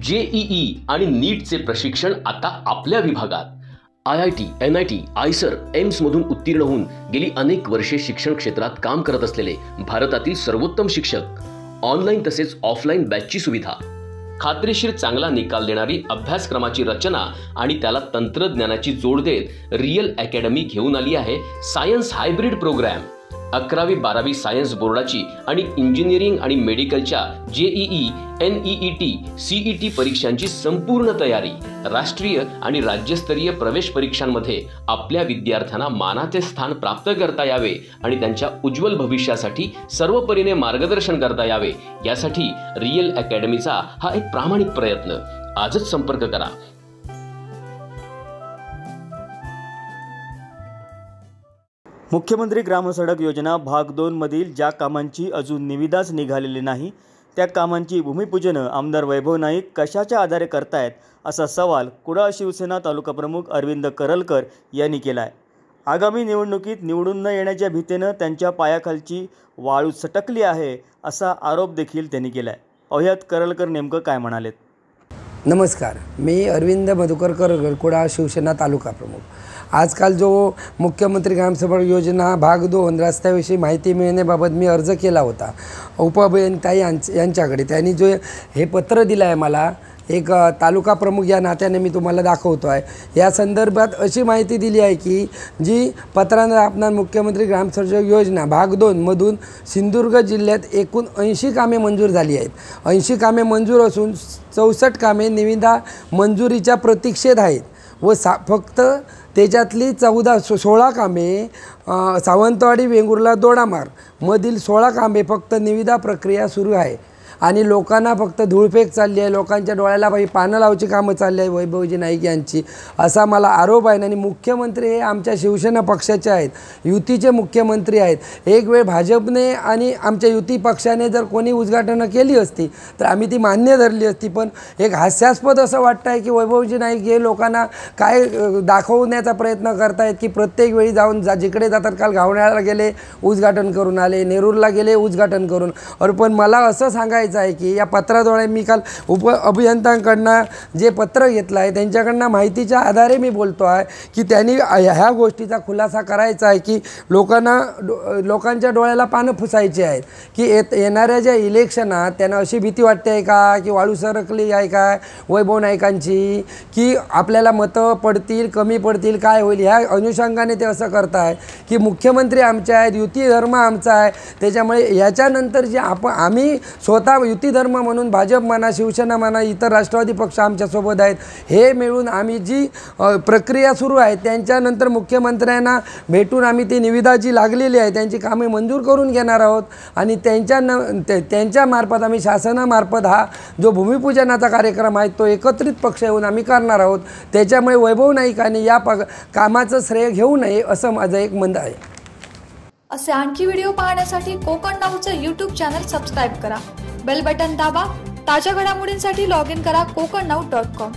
JEE आणि नीटचे प्रशिक्षण आता आपल्या विभागात। IIT, NIT, आयसर, एम्स मधून उत्तीर्ण होऊन गेली अनेक वर्षे शिक्षण क्षेत्रात काम करत असलेले भारतातील सर्वोत्तम शिक्षक, ऑनलाईन तसेच ऑफलाईन बॅचची सुविधा, खात्रीशीर चांगला निकाल देणारी अभ्यासक्रमाची रचना आणि त्याला तंत्रज्ञानाची जोड देत रियल अकॅडमी घेऊन आली आहे सायन्स हायब्रिड प्रोग्राम। 11वी 12वी सायन्स बोर्डाची आणि इंजिनिअरिंग आणि मेडिकलच्या जेईई, NEET, CET परीक्षांची संपूर्ण तयारी, राष्ट्रीय आणि राज्यस्तरीय प्रवेश परीक्षांमध्ये आपल्या विद्यार्थ्यांना मानाचे स्थान प्राप्त करता यावे आणि त्यांच्या उज्ज्वल भविष्यासाठी सर्वपरीने मार्गदर्शन करता यावे यासाठी रियल अकॅडमीचा हा एक प्रामाणिक प्रयत्न। आजच संपर्क करा। मुख्यमंत्री ग्रामसडक योजना भाग 2 मधील ज्या कामांची अजून निविदाच निघालेली नाही त्या कामांची भूमिपूजन आमदार वैभव नाईक कशाच्या आधारे करतायत असा सवाल कुडाळ शिवसेना तालुका प्रमुख अरविंद करलकर यांनी केला आहे। आगामी निवडणुकीत निवडून न येण्याच्या भीतीने त्यांच्या पायाखालची वाळू सटकली आहे असा आरोप देखील त्यांनी केला आहे। पाहुयात करलकर नेमकं काय म्हणालेत। नमस्कार, मी अरविंद मधुकर करलकर, कुडाळ शिवसेना तालुका प्रमुख। आजकाल जो मुख्यमंत्री ग्रामसडक योजना भाग 2 रस्त्याविषयी माहिती मिळण्याबाबत मी अर्ज केला होता उपअभियंता यांच्याकडे, त्यांनी जो हे पत्र दिलं आहे मला एक तालुका प्रमुख या नात्याने मी तुम्हाला दाखवतो आहे। या संदर्भात अशी माहिती दिली आहे की जी पत्राने आपणास मुख्यमंत्री ग्रामसडक योजना भाग 2 मधून सिंधुदुर्ग जिल्ह्यात एकूण 80 कामे मंजूर झाली आहेत। 80 कामे मंजूर असून 64 कामे निविदा मंजुरीच्या प्रतीक्षेत आहेत व फक्त त्याच्यातली 16 कामे सावंतवाडी वेंगुर्ला दोडामार्ग मधील 16 कामे फक्त निविदा प्रक्रिया सुरू आहे आणि लोकांना फक्त धूळफेक चालली आहे। लोकांच्या डोळ्याला पानं लावायची कामं चालली आहे वैभवजी नाईक यांची, असा मला आरोप आहे। आणि मुख्यमंत्री हे आमच्या शिवसेना पक्षाचे आहेत, युतीचे मुख्यमंत्री आहेत। एक वेळ भाजपने आणि आमच्या युती पक्षाने जर कोणी उद्घाटनं केली असती तर आम्ही ती मान्य धरली असती, पण एक हास्यास्पद असं वाटतं आहे की वैभवजी नाईक हे लोकांना काय दाखवण्याचा प्रयत्न करतायत की प्रत्येक वेळी जाऊन जिकडे जातात, काल घावण्याला गेले उद्घाटन करून आले, नेरूरला गेले उद्घाटन करून। पण मला असं सांगायचं आहे की या पत्राद्वारे मी काल अभियंत्यांकडनं जे पत्र घेतलं आहे त्यांच्याकडनं माहितीच्या आधारे मी बोलतो आहे की त्यांनी ह्या गोष्टीचा खुलासा करायचा आहे की लोकांच्या डोळ्याला पानं पुसायची आहेत की येणाऱ्या ज्या इलेक्शनात त्यांना अशी भीती वाटते आहे का की वाळू सरकली आहे काय वैभव नाईकांची, की आपल्याला मतं पडतील कमी पडतील काय होईल, ह्या अनुषंगाने ते असं करताय की मुख्यमंत्री आमचे आहेत, युती धर्म आमचा आहे। त्याच्यामुळे याच्यानंतर जे आम्ही स्वतः युती धर्म म्हणून भाजप म्हणा, शिवसेना म्हणा, इतर राष्ट्रवादी पक्ष आमच्यासोबत आहेत, हे मिळून आम्ही जी प्रक्रिया सुरू आहे त्यांच्यानंतर मुख्यमंत्र्यांना भेटून आम्ही ती निविदा जी लागलेली आहे त्यांची कामे मंजूर करून घेणार आहोत आणि त्यांच्या मार्फत आम्ही शासनामार्फत हा जो भूमिपूजनाचा कार्यक्रम आहे तो एकत्रित पक्ष येऊन आम्ही करणार आहोत। त्याच्यामुळे वैभव नाईकांनी या कामाचं श्रेय घेऊ नये असं माझं एक मत आहे। असे आणखी व्हिडिओ पाहण्यासाठी कोकण नाऊचं YouTube चॅनल सबस्क्राइब करा, बेल बटन दाबा, ताज्या घडामोडींसाठी लॉग इन करा kokannow.com।